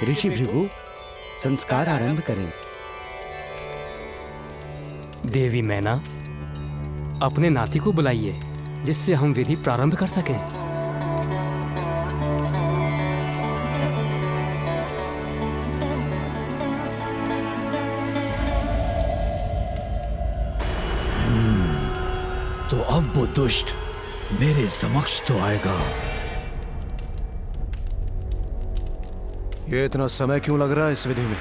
ऋषि भृगु संस्कार आरंभ करें। देवी मैना, अपने नाती को बुलाइए जिससे हम विधि प्रारंभ कर सकें। तो अब वो दुष्ट मेरे समक्ष तो आएगा। ये इतना समय क्यों लग रहा है इस विधि में?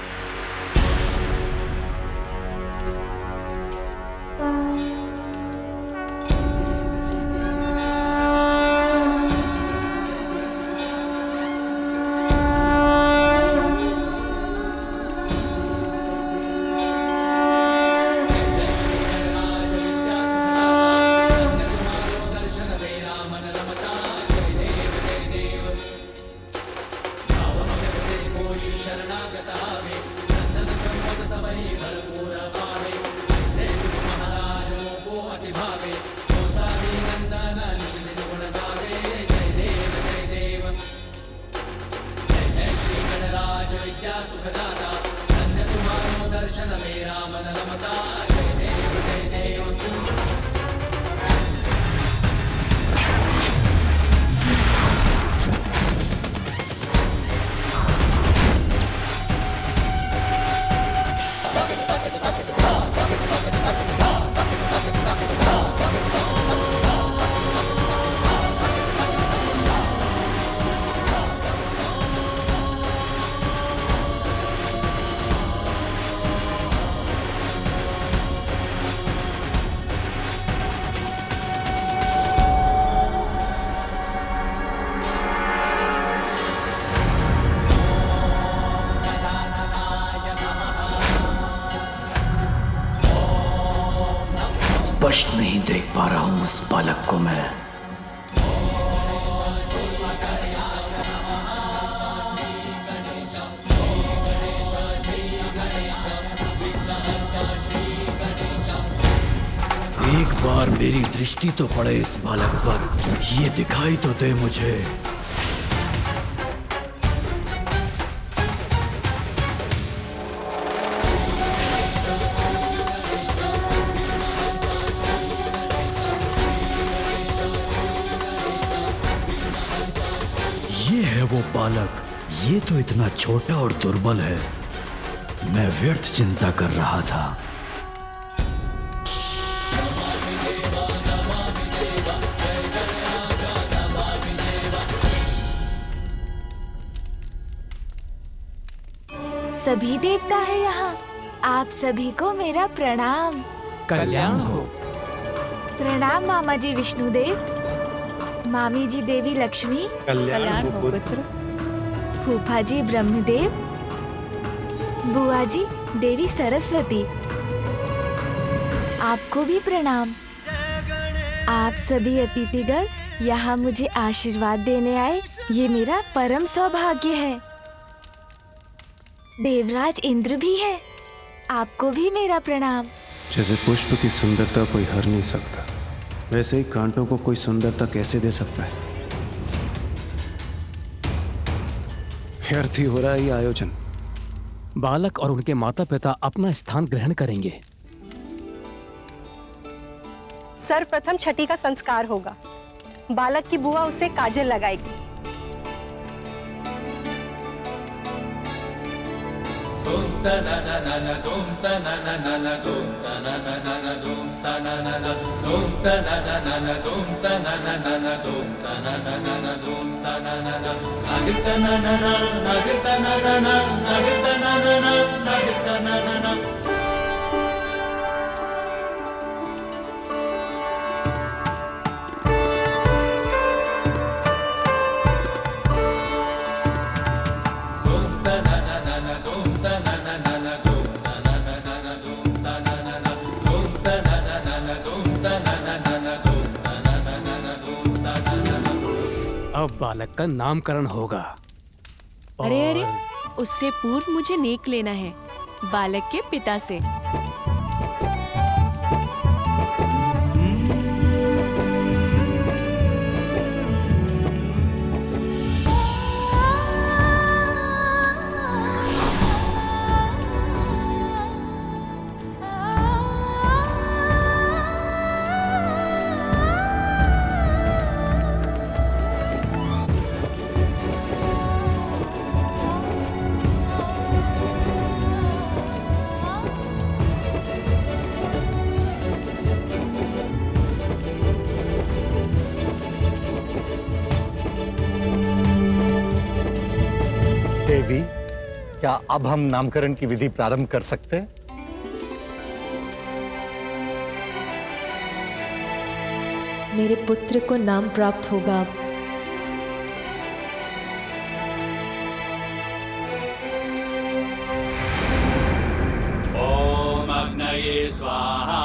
स्पष्ट नहीं देख पा रहा हूं उस बालक को मैं। एक बार मेरी दृष्टि तो पड़े इस बालक पर, ये दिखाई तो दे मुझे। ये है वो बालक, ये तो इतना छोटा और दुर्बल है। मैं व्यर्थ चिंता कर रहा था। सभी देवता है यहाँ। आप सभी को मेरा प्रणाम। कल्याण हो। प्रणाम मामा जी विष्णुदेव, मामी जी देवी लक्ष्मी, कल्याण हो पुत्र। फूफा जी ब्रह्मदेव, बुआ जी देवी सरस्वती, आपको भी प्रणाम। आप सभी अतिथिगण यहाँ मुझे आशीर्वाद देने आए, ये मेरा परम सौभाग्य है। देवराज इंद्र भी है, आपको भी मेरा प्रणाम। जैसे पुष्प की सुंदरता कोई हर नहीं सकता, वैसे ही कांटों को कोई सुंदरता कैसे दे सकता है? व्यर्थ ही हो रहा है ये आयोजन। बालक और उनके माता पिता अपना स्थान ग्रहण करेंगे। सर्वप्रथम छठी का संस्कार होगा। बालक की बुआ उसे काजल लगाएगी। अब बालक का नामकरण होगा। अरे अरे, उससे पूर्व मुझे नेक लेना है बालक के पिता से। क्या अब हम नामकरण की विधि प्रारंभ कर सकते हैं? मेरे पुत्र को नाम प्राप्त होगा अब। ओम अग्नये स्वाहा,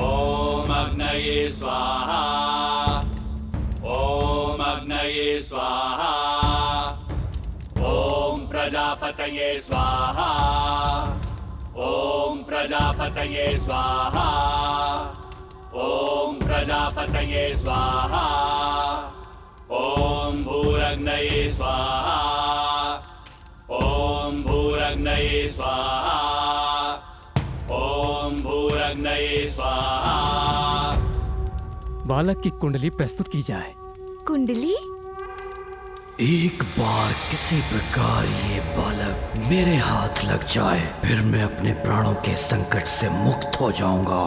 ओम अग्नये स्वाहा, ओम अग्नये स्वाहा, ओम प्रजापतये स्वाहा, ओम प्रजापतये स्वाहा, ओम प्रजापतये स्वाहा, ओम भूरग्नये स्वाहा, ओम भूरग्नये स्वाहा, ओम भूरग्नये स्वाहा। बालक की कुंडली प्रस्तुत की जाए। कुंडली? एक बार किसी प्रकार ये बालक मेरे हाथ लग जाए, फिर मैं अपने प्राणों के संकट से मुक्त हो जाऊंगा।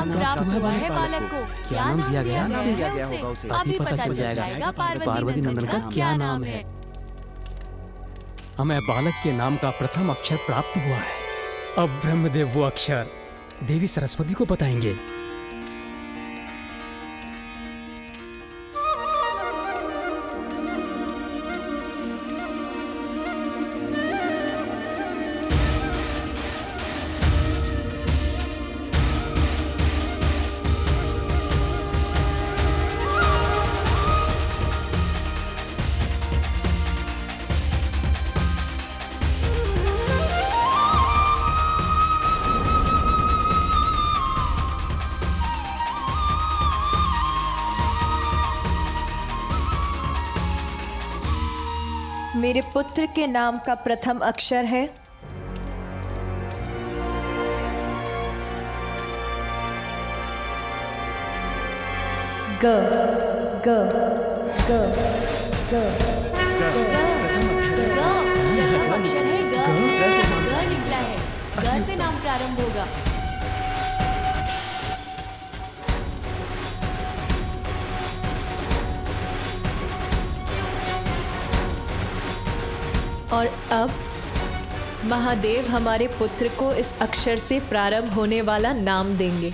प्राप्त हुआ है बालक को? क्या नाम दिया गया उसे? अभी पता चल जाएगा पार्वती नंदन का क्या नाम है। हमें बालक के नाम का प्रथम अक्षर प्राप्त हुआ है। अब ब्रह्मदेव वो अक्षर देवी सरस्वती को बताएंगे। मेरे पुत्र के नाम का प्रथम अक्षर है ग। ग ग ग प्रथम अक्षर है ग। ग निकला है। ग से नाम प्रारंभ होगा। और अब महादेव हमारे पुत्र को इस अक्षर से प्रारंभ होने वाला नाम देंगे।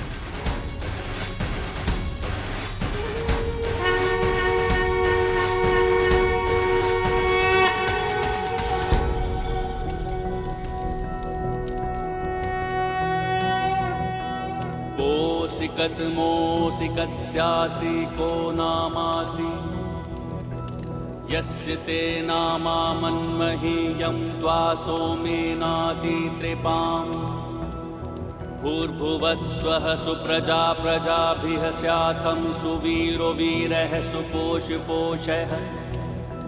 कोशिकतमोऽसि कस्यासि को नामासि यस्य ते नामा मन्महीयं त्वा सोमेनादितृपाम् भूर्भुवस्वः सुप्रजा प्रजाभिः स्याथं सुवीरो वीरः सुपोषपोषः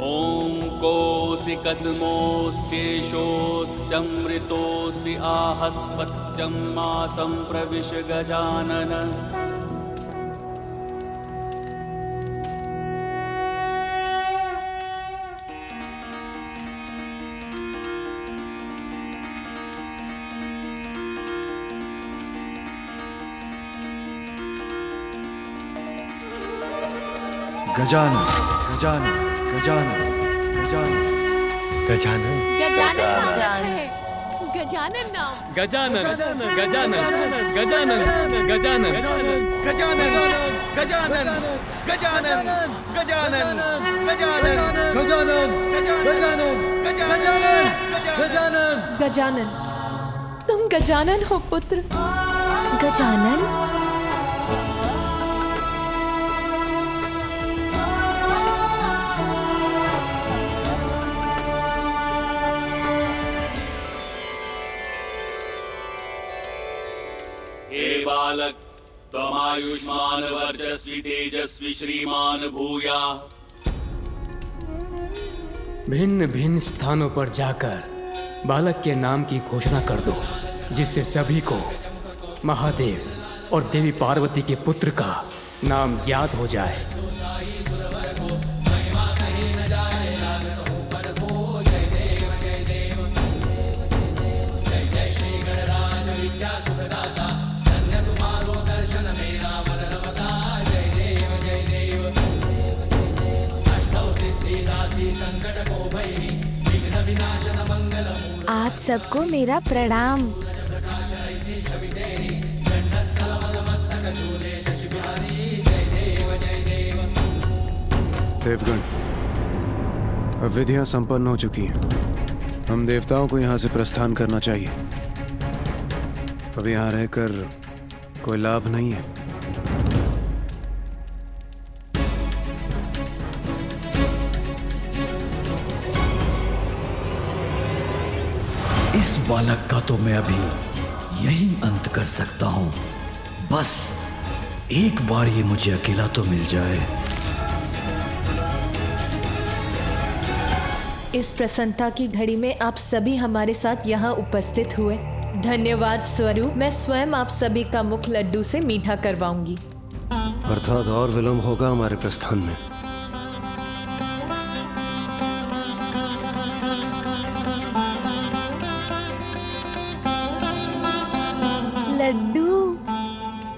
ॐ कोशिकद्मोऽस्येषोऽस्यमृतोऽसि आहस्पत्यं मासं प्रविश गजानन। गजानन गजानन गजानन गजानन गजानन गजानन नाम। गजानन गजानन गजानन गजानन गजानन गजानन गजानन गजानन गजानन गजानन गजानन गजानन गजानन, तुम गजानन हो पुत्र। गजानन? बालक त्वमायुष्मान वर्चस्वी तेजस्वी श्रीमान भूया। भिन्न भिन्न स्थानों पर जाकर बालक के नाम की घोषणा कर दो, जिससे सभी को महादेव और देवी पार्वती के पुत्र का नाम ज्ञात हो जाए। आप सबको मेरा प्रणाम। देवगण, अब विधियां संपन्न हो चुकी हैं। हम देवताओं को यहाँ से प्रस्थान करना चाहिए। अब यहाँ रहकर कोई लाभ नहीं है। इस बालक का तो मैं अभी यही अंत कर सकता हूं। बस एक बार ये मुझे अकेला तो मिल जाए। इस प्रसन्नता की घड़ी में आप सभी हमारे साथ यहाँ उपस्थित हुए। धन्यवाद स्वरूप मैं स्वयं आप सभी का मुख लड्डू से मीठा करवाऊंगी। अर्थात और विलंब होगा हमारे प्रस्थान में। लड्डू,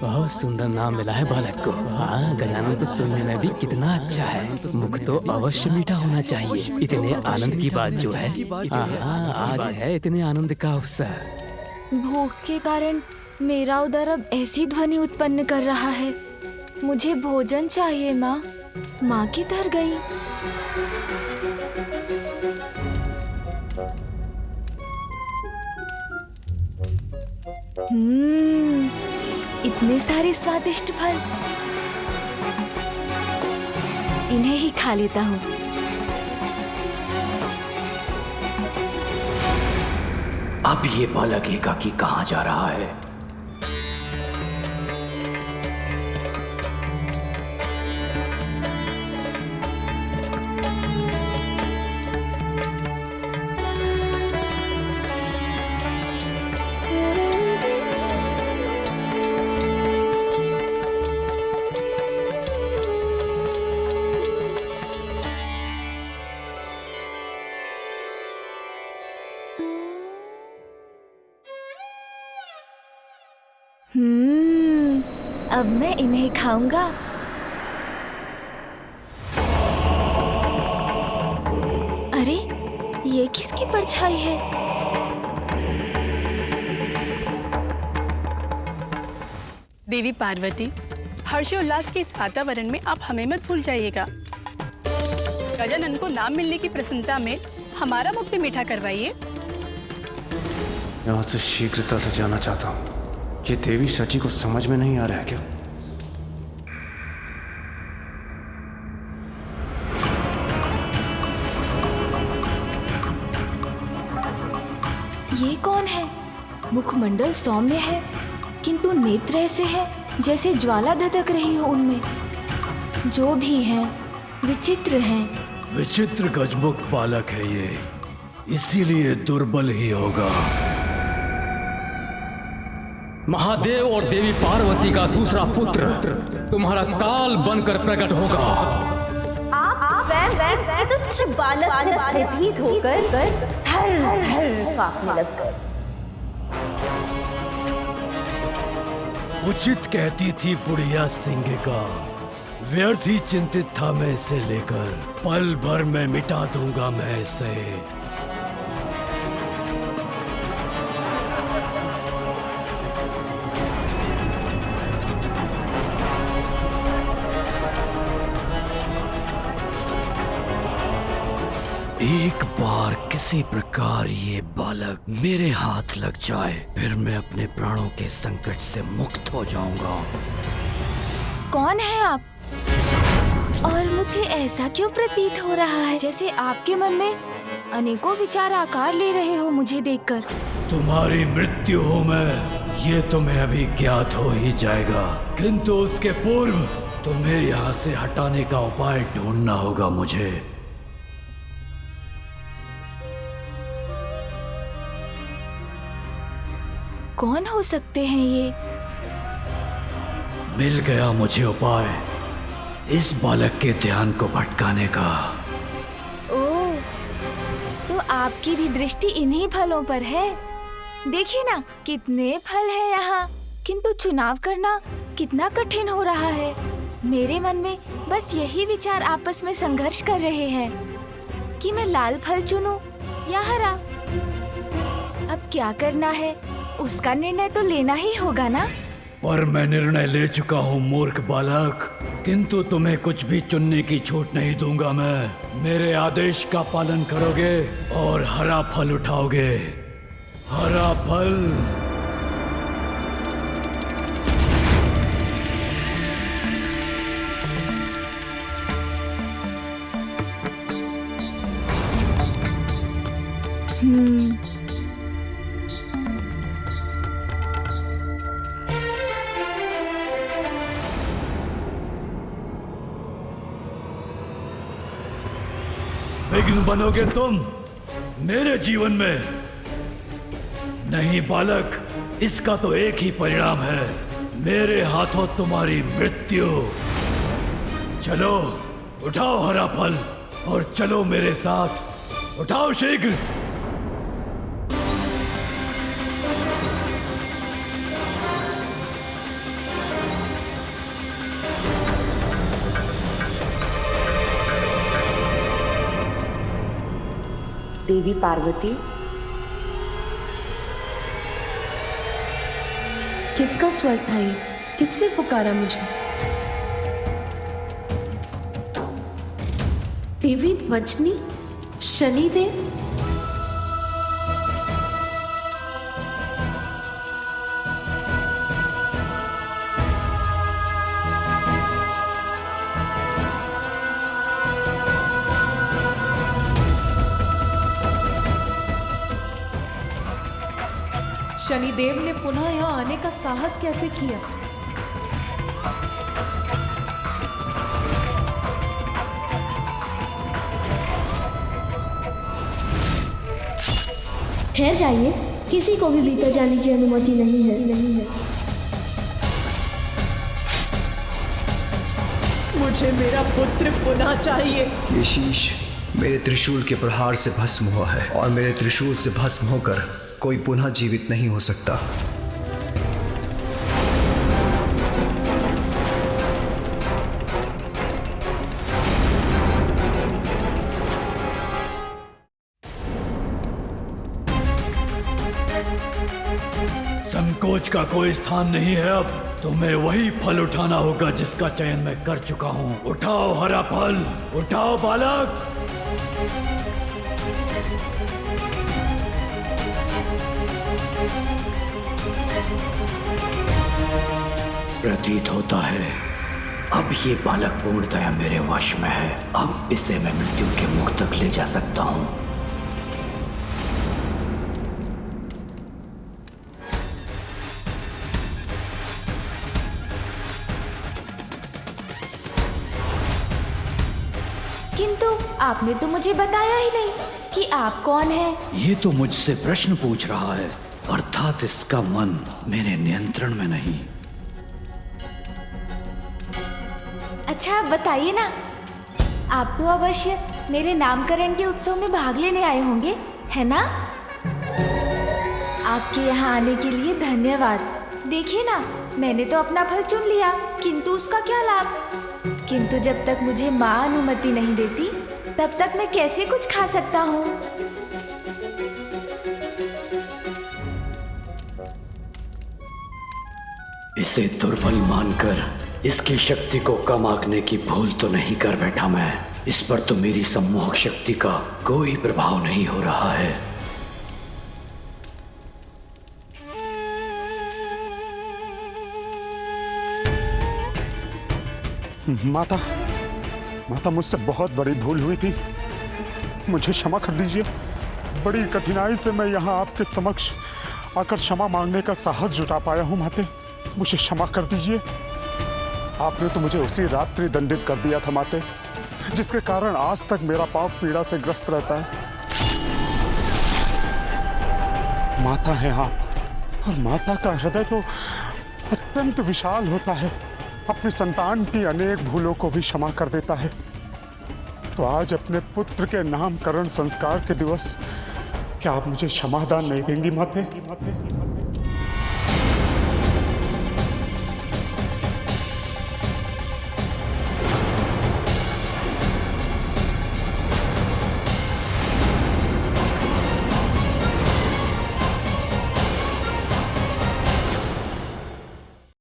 बहुत सुंदर नाम मिला है बालक को। हाँ, गजानन को सुनने में भी कितना अच्छा है। मुख तो अवश्य मीठा होना चाहिए। इतने आनंद की बात जो है। हाँ, आज है इतने आनंद का अवसर। भूख के कारण मेरा उदर अब ऐसी ध्वनि उत्पन्न कर रहा है। मुझे भोजन चाहिए माँ। माँ किधर गई? इतने सारे स्वादिष्ट फल, इन्हें ही खा लेता हूँ। अब ये बालक एकाकी कहाँ जा रहा है? अब मैं इन्हें खाऊंगा। अरे, ये किसकी परछाई है? देवी पार्वती, हर्षोल्लास के इस वातावरण में आप हमें मत भूल जाइएगा। गजानन को नाम मिलने की प्रसन्नता में हमारा मुख भी मीठा करवाइए। यहाँ से शीघ्रता से जाना चाहता हूँ। ये देवी सची को समझ में नहीं आ रहा है क्या? ये कौन है? मुखमंडल सौम्य है, किंतु नेत्र ऐसे हैं जैसे ज्वाला धधक रही हो उनमें। जो भी हैं, विचित्र हैं। विचित्र गजमुख बालक है ये, इसीलिए दुर्बल ही होगा। महादेव और देवी पार्वती का दूसरा पुत्र तुम्हारा काल बनकर प्रकट होगा। आप तुच्छ बालक से भयभीत होकर थर-थर कांपने लग गए। उचित कहती थी बुढ़िया सिंह का। व्यर्थ ही चिंतित था मैं इसे लेकर। पल भर में मिटा दूंगा मैं इसे। एक बार किसी प्रकार ये बालक मेरे हाथ लग जाए, फिर मैं अपने प्राणों के संकट से मुक्त हो जाऊंगा। कौन है आप? और मुझे ऐसा क्यों प्रतीत हो रहा है जैसे आपके मन में अनेकों विचार आकार ले रहे हो मुझे देखकर? तुम्हारी मृत्यु हो मैं, ये तुम्हें अभी ज्ञात हो ही जाएगा, किंतु उसके पूर्व तुम्हें यहाँ से हटाने का उपाय ढूंढना होगा मुझे। कौन हो सकते हैं ये? मिल गया मुझे उपाय इस बालक के ध्यान को भटकाने का। ओह, तो आपकी भी दृष्टि इन्हीं फलों पर है। देखिए ना कितने फल हैं यहाँ, किंतु चुनाव करना कितना कठिन हो रहा है। मेरे मन में बस यही विचार आपस में संघर्ष कर रहे हैं कि मैं लाल फल चुनूं या हरा। अब क्या करना है, उसका निर्णय तो लेना ही होगा ना। पर मैं निर्णय ले चुका हूँ मूर्ख बालक, किंतु तुम्हें कुछ भी चुनने की छूट नहीं दूंगा मैं। मेरे आदेश का पालन करोगे और हरा फल उठाओगे। हरा फल। विघ्न बनोगे तुम मेरे जीवन में। नहीं बालक, इसका तो एक ही परिणाम है, मेरे हाथों तुम्हारी मृत्यु। चलो उठाओ हरा फल और चलो मेरे साथ। उठाओ शीघ्र। देवी पार्वती, किसका स्वर था ये? किसने पुकारा मुझे? देवी वजनी, शनिदेव। शनिदेव ने पुनः यहाँ आने का साहस कैसे किया? ठहर जाइए, किसी को भी भीतर जाने की अनुमति नहीं है। मुझे मेरा पुत्र पुनः चाहिए। ये शीश मेरे त्रिशूल के प्रहार से भस्म हुआ है और मेरे त्रिशूल से भस्म होकर कोई पुनः जीवित नहीं हो सकता। संकोच का कोई स्थान नहीं है। अब तुम्हें वही फल उठाना होगा जिसका चयन मैं कर चुका हूँ। उठाओ हरा फल, उठाओ बालक। प्रतीत होता है अब ये बालक पूर्णतया मेरे वश में है। अब इसे मैं मृत्यु के मुख तक ले जा सकता हूँ। किंतु आपने तो मुझे बताया ही नहीं कि आप कौन हैं। ये तो मुझसे प्रश्न पूछ रहा है, अर्थात इसका मन मेरे नियंत्रण में नहीं। अच्छा बताइए ना, आप तो अवश्य मेरे नामकरण के उत्सव में भाग लेने आए होंगे, है ना? आपके यहाँ आने के लिए धन्यवाद। देखिए ना, मैंने तो अपना फल चुन लिया, किंतु उसका क्या लाभ? किंतु जब तक मुझे माँ अनुमति नहीं देती, तब तक मैं कैसे कुछ खा सकता हूँ? इसे दुर्बल मानकर इसकी शक्ति को कम आंकने की भूल तो नहीं कर बैठा मैं। इस पर तो मेरी सम्मोहक शक्ति का कोई प्रभाव नहीं हो रहा है। माता मुझसे बहुत बड़ी भूल हुई थी, मुझे क्षमा कर दीजिए। बड़ी कठिनाई से मैं यहाँ आपके समक्ष आकर क्षमा मांगने का साहस जुटा पाया हूँ माते। मुझे क्षमा कर दीजिए। आपने तो मुझे उसी रात्रि दंडित कर दिया था माते, जिसके कारण आज तक मेरा पांव पीड़ा से ग्रस्त रहता है। माता है आप, और माता का हृदय तो अत्यंत विशाल होता है, अपनी संतान की अनेक भूलों को भी क्षमा कर देता है। तो आज अपने पुत्र के नामकरण संस्कार के दिवस क्या आप मुझे क्षमादान नहीं देंगी माते?